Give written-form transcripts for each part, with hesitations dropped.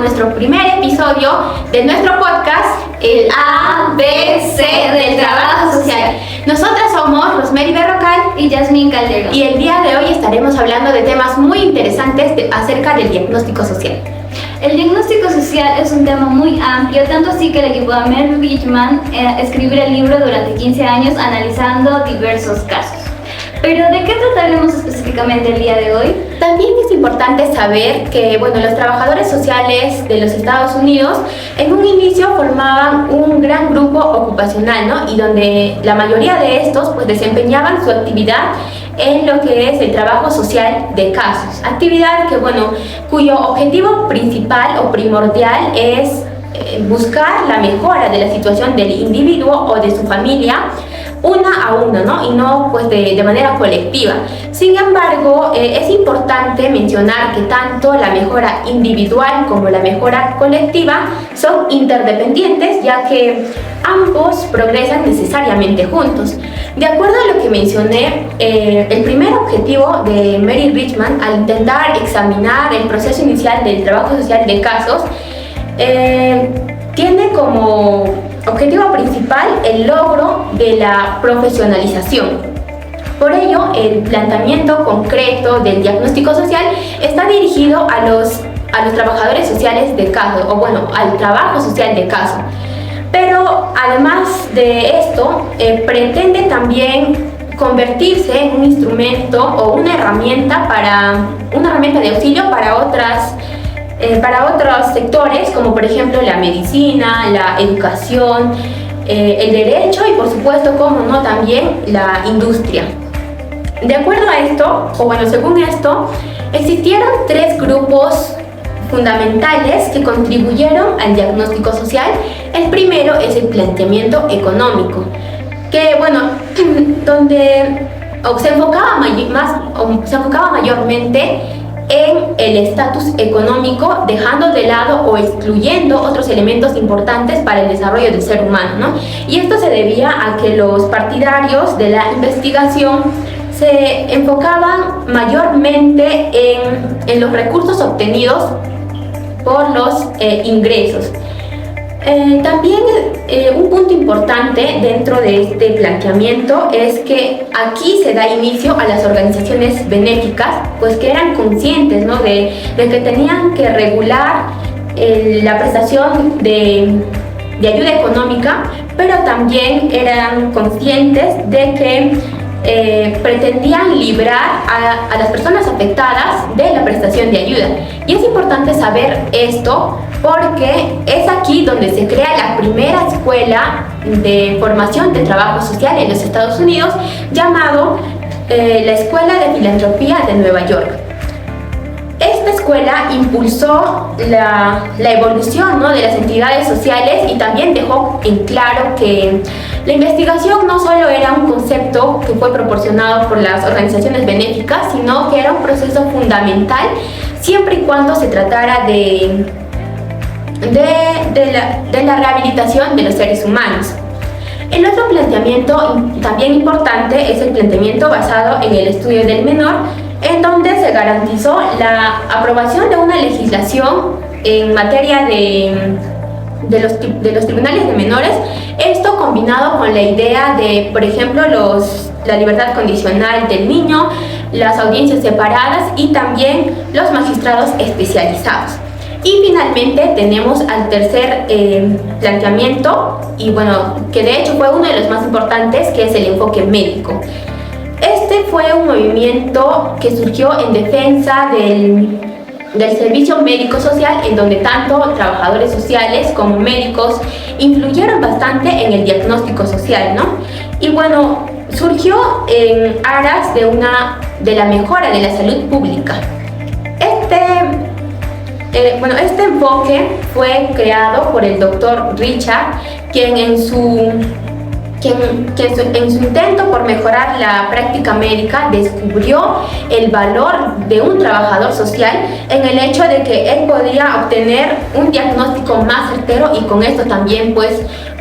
nuestro primer episodio de nuestro podcast, el ABC del Trabajo Social. Nosotras somos Rosemary Berrocal y Yasmín Calderón. Y el día de hoy estaremos hablando de temas muy interesantes acerca del diagnóstico social. El diagnóstico social es un tema muy amplio, tanto así que el equipo de Mary Richman escribió el libro durante 15 años analizando diversos casos. Pero ¿de qué trataremos específicamente el día de hoy? También es importante saber que los trabajadores sociales de los Estados Unidos en un inicio formaban un gran grupo ocupacional, ¿no? Y donde la mayoría de estos desempeñaban su actividad en lo que es el trabajo social de casos. Actividad cuyo objetivo principal o primordial es buscar la mejora de la situación del individuo o de su familia una a una, ¿no? Y no de manera colectiva. Sin embargo, es importante mencionar que tanto la mejora individual como la mejora colectiva son interdependientes, ya que ambos progresan necesariamente juntos. De acuerdo a lo que mencioné, el primer objetivo de Mary Richman al intentar examinar el proceso inicial del trabajo social de casos tiene como objetivo principal el logro de la profesionalización. Por ello, el planteamiento concreto del diagnóstico social está dirigido a los trabajadores sociales de caso, al trabajo social de caso. Pero además de esto, pretende también convertirse en un instrumento o una herramienta de auxilio para otros sectores, como por ejemplo la medicina, la educación, el derecho y por supuesto, también la industria. De acuerdo a esto, según esto, existieron tres grupos fundamentales que contribuyeron al diagnóstico social. El primero es el planteamiento económico, que donde se enfocaba mayormente en el estatus económico, dejando de lado o excluyendo otros elementos importantes para el desarrollo del ser humano, ¿no? Y esto se debía a que los partidarios de la investigación se enfocaban mayormente en los recursos obtenidos por los ingresos. También un punto importante dentro de este planteamiento es que aquí se da inicio a las organizaciones benéficas, que eran conscientes, ¿no? de que tenían que regular la prestación de ayuda económica, pero también eran conscientes de que pretendían librar a las personas afectadas de la prestación de ayuda. Y es importante saber esto porque es aquí donde se crea la primera escuela de formación de trabajo social en los Estados Unidos, llamado la Escuela de Filantropía de Nueva York. Esta escuela impulsó la evolución, ¿no? de las entidades sociales y también dejó en claro que la investigación no solo era un concepto que fue proporcionado por las organizaciones benéficas, sino que era un proceso fundamental siempre y cuando se tratara de la rehabilitación de los seres humanos. El otro planteamiento también importante es el planteamiento basado en el estudio del menor, en donde se garantizó la aprobación de una legislación en materia de los tribunales de menores, esto combinado con la idea de, por ejemplo, la libertad condicional del niño, las audiencias separadas y también los magistrados especializados. Y finalmente tenemos al tercer planteamiento, que de hecho fue uno de los más importantes, que es el enfoque médico. Este fue un movimiento que surgió en defensa del servicio médico social, en donde tanto trabajadores sociales como médicos influyeron bastante en el diagnóstico social, ¿no? Y surgió en aras de la mejora de la salud pública. Este enfoque fue creado por el doctor Richard, quien en su intento por mejorar la práctica médica descubrió el valor de un trabajador social en el hecho de que él podía obtener un diagnóstico más certero y con esto también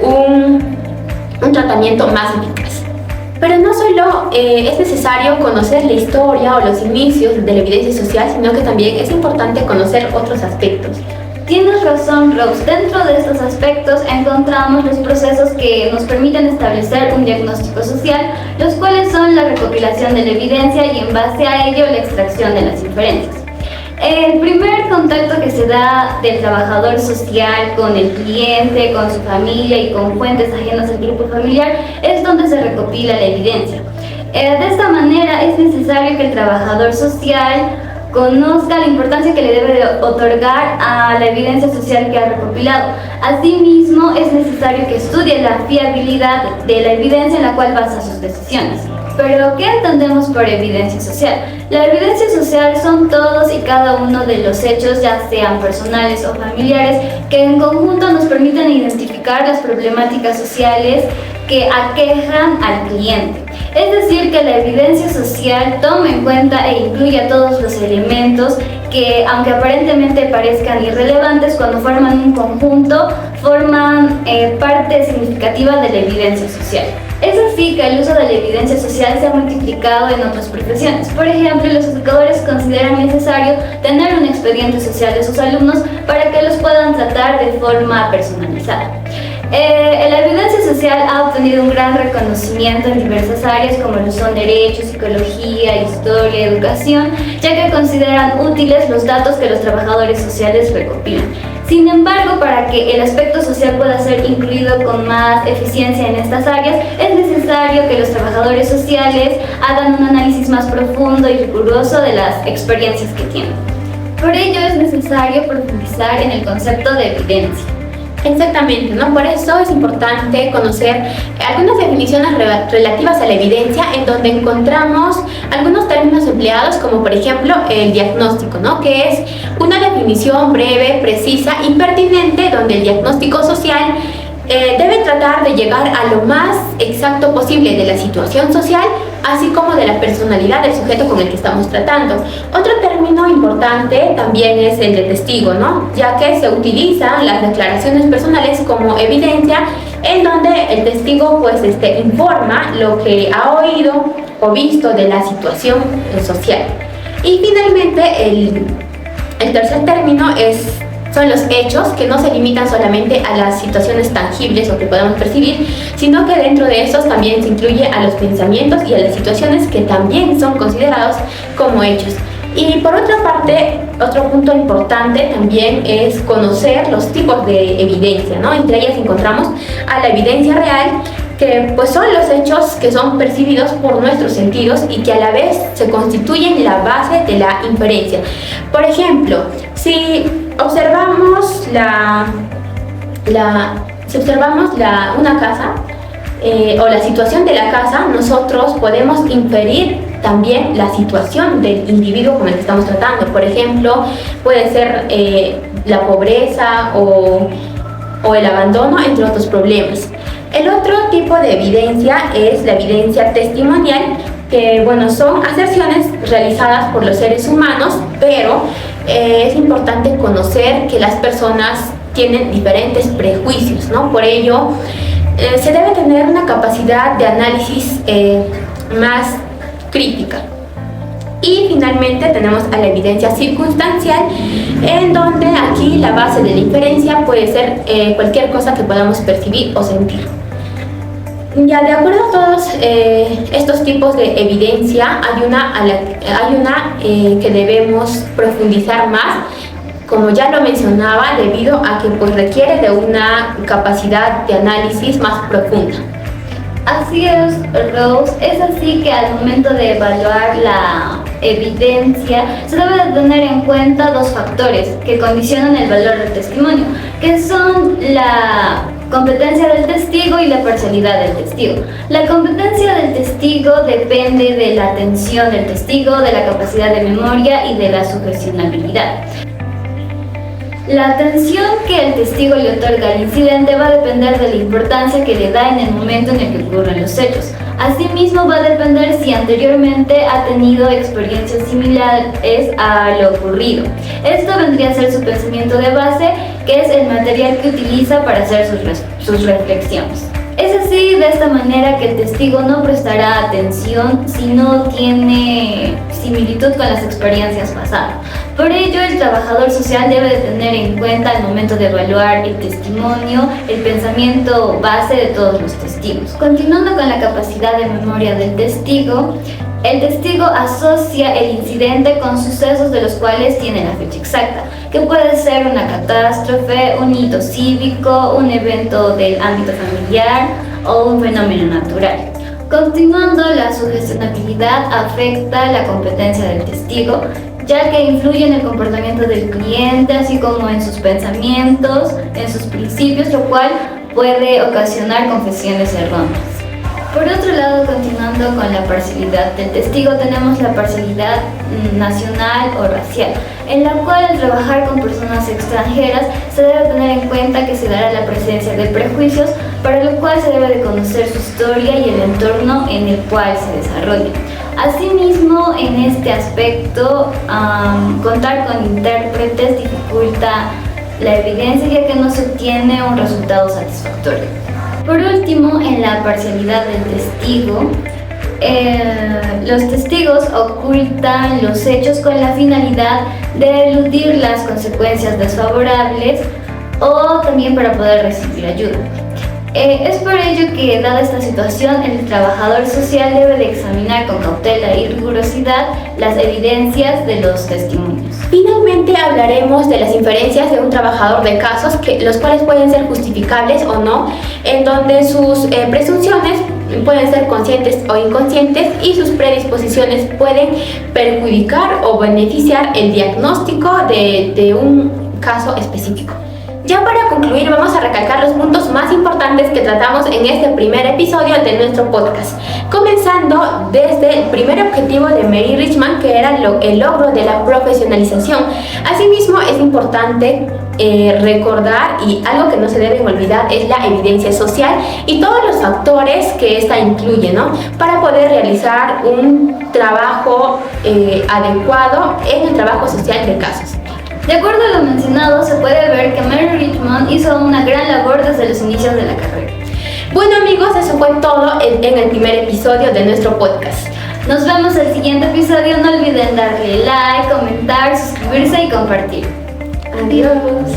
un tratamiento más eficaz. Pero no solo es necesario conocer la historia o los inicios de la evidencia social, sino que también es importante conocer otros aspectos. Tienes razón, Rose. Dentro de estos aspectos encontramos los procesos que nos permiten establecer un diagnóstico social, los cuales son la recopilación de la evidencia y en base a ello la extracción de las inferencias. El primer contacto que se da del trabajador social con el cliente, con su familia y con fuentes ajenas al grupo familiar es donde se recopila la evidencia. De esta manera es necesario que el trabajador social conozca la importancia que le debe otorgar a la evidencia social que ha recopilado. Asimismo, es necesario que estudie la fiabilidad de la evidencia en la cual basa sus decisiones. Pero, ¿qué entendemos por evidencia social? La evidencia social son todos y cada uno de los hechos, ya sean personales o familiares, que en conjunto nos permiten identificar las problemáticas sociales que aquejan al cliente. Es decir, que la evidencia social toma en cuenta e incluye a todos los elementos que, aunque aparentemente parezcan irrelevantes, cuando forman un conjunto, forman parte significativa de la evidencia social. Es así que el uso de la evidencia social se ha multiplicado en otras profesiones. Por ejemplo, los educadores consideran necesario tener un expediente social de sus alumnos para que los puedan tratar de forma personalizada. La evidencia social ha obtenido un gran reconocimiento en diversas áreas como lo son derecho, psicología, historia, educación, ya que consideran útiles los datos que los trabajadores sociales recopilan. Sin embargo, para que el aspecto social pueda ser incluido con más eficiencia en estas áreas, es necesario que los trabajadores sociales hagan un análisis más profundo y riguroso de las experiencias que tienen. Por ello es necesario profundizar en el concepto de evidencia. Exactamente, ¿no? Por eso es importante conocer algunas definiciones relativas a la evidencia, en donde encontramos algunos términos empleados, como por ejemplo el diagnóstico, ¿no? Que es una definición breve, precisa y pertinente, donde el diagnóstico social debe tratar de llegar a lo más exacto posible de la situación social, así como de la personalidad del sujeto con el que estamos tratando. Otro término importante también es el de testigo, ¿no? Ya que se utilizan las declaraciones personales como evidencia, en donde el testigo pues informa lo que ha oído o visto de la situación social. Y finalmente el tercer término son los hechos, que no se limitan solamente a las situaciones tangibles o que podemos percibir, sino que dentro de esos también se incluye a los pensamientos y a las situaciones que también son considerados como hechos. Y por otra parte, otro punto importante también es conocer los tipos de evidencia, ¿no? Entre ellas encontramos a la evidencia real, que pues son los hechos que son percibidos por nuestros sentidos y que a la vez se constituyen la base de la inferencia. Por ejemplo, si observamos una casa o la situación de la casa, nosotros podemos inferir también la situación del individuo con el que estamos tratando. Por ejemplo, puede ser la pobreza o el abandono, entre otros problemas. El otro tipo de evidencia es la evidencia testimonial, que bueno, son aserciones realizadas por los seres humanos, pero es importante conocer que las personas tienen diferentes prejuicios, ¿no? Por ello, se debe tener una capacidad de análisis más crítica. Y finalmente tenemos a la evidencia circunstancial, en donde aquí la base de la inferencia puede ser cualquier cosa que podamos percibir o sentir. Ya, de acuerdo a todos estos tipos de evidencia, hay una que debemos profundizar más, como ya lo mencionaba, debido a que pues, requiere de una capacidad de análisis más profunda. Así es, Rose. Es así que al momento de evaluar la evidencia se debe de tener en cuenta dos factores que condicionan el valor del testimonio, que son la competencia del testigo y la parcialidad del testigo. La competencia del testigo depende de la atención del testigo, de la capacidad de memoria y de la sugestionabilidad. La atención que el testigo le otorga al incidente va a depender de la importancia que le da en el momento en el que ocurren los hechos. Asimismo, va a depender si anteriormente ha tenido experiencias similares a lo ocurrido. Esto vendría a ser su pensamiento de base, que es el material que utiliza para hacer sus reflexiones. Es así, de esta manera, que el testigo no prestará atención si no tiene similitud con las experiencias pasadas. Por ello, el trabajador social debe de tener en cuenta al momento de evaluar el testimonio el pensamiento base de todos los testigos. Continuando con la capacidad de memoria del testigo, el testigo asocia el incidente con sucesos de los cuales tiene la fecha exacta, que puede ser una catástrofe, un hito cívico, un evento del ámbito familiar o un fenómeno natural. Continuando, la sugestionabilidad afecta la competencia del testigo, ya que influye en el comportamiento del cliente, así como en sus pensamientos, en sus principios, lo cual puede ocasionar confesiones erróneas. Por otro lado, continuando con la parcialidad del testigo, tenemos la parcialidad nacional o racial, en la cual al trabajar con personas extranjeras se debe tener en cuenta que se dará la presencia de prejuicios, para lo cual se debe de conocer su historia y el entorno en el cual se desarrolla. Asimismo, en este aspecto, contar con intérpretes dificulta la evidencia, ya que no se obtiene un resultado satisfactorio. Por último, en la parcialidad del testigo, los testigos ocultan los hechos con la finalidad de eludir las consecuencias desfavorables o también para poder recibir ayuda. Es por ello que, dada esta situación, el trabajador social debe de examinar con cautela y rigurosidad las evidencias de los testimonios. Finalmente hablaremos de las inferencias de un trabajador de casos, los cuales pueden ser justificables o no, en donde sus presunciones pueden ser conscientes o inconscientes y sus predisposiciones pueden perjudicar o beneficiar el diagnóstico de un caso específico. Ya para concluir, vamos a recalcar los puntos más importantes que tratamos en este primer episodio de nuestro podcast, comenzando desde el primer objetivo de Mary Richman, que era el logro de la profesionalización. Asimismo, es importante recordar, y algo que no se debe olvidar, es la evidencia social y todos los factores que esta incluye, ¿no?, para poder realizar un trabajo adecuado en el trabajo social de casos. De acuerdo a lo mencionado, se puede ver que Mary Richman hizo una gran labor desde los inicios de la carrera. Bueno, amigos, eso fue todo en el primer episodio de nuestro podcast. Nos vemos en el siguiente episodio. No olviden darle like, comentar, suscribirse y compartir. Adiós.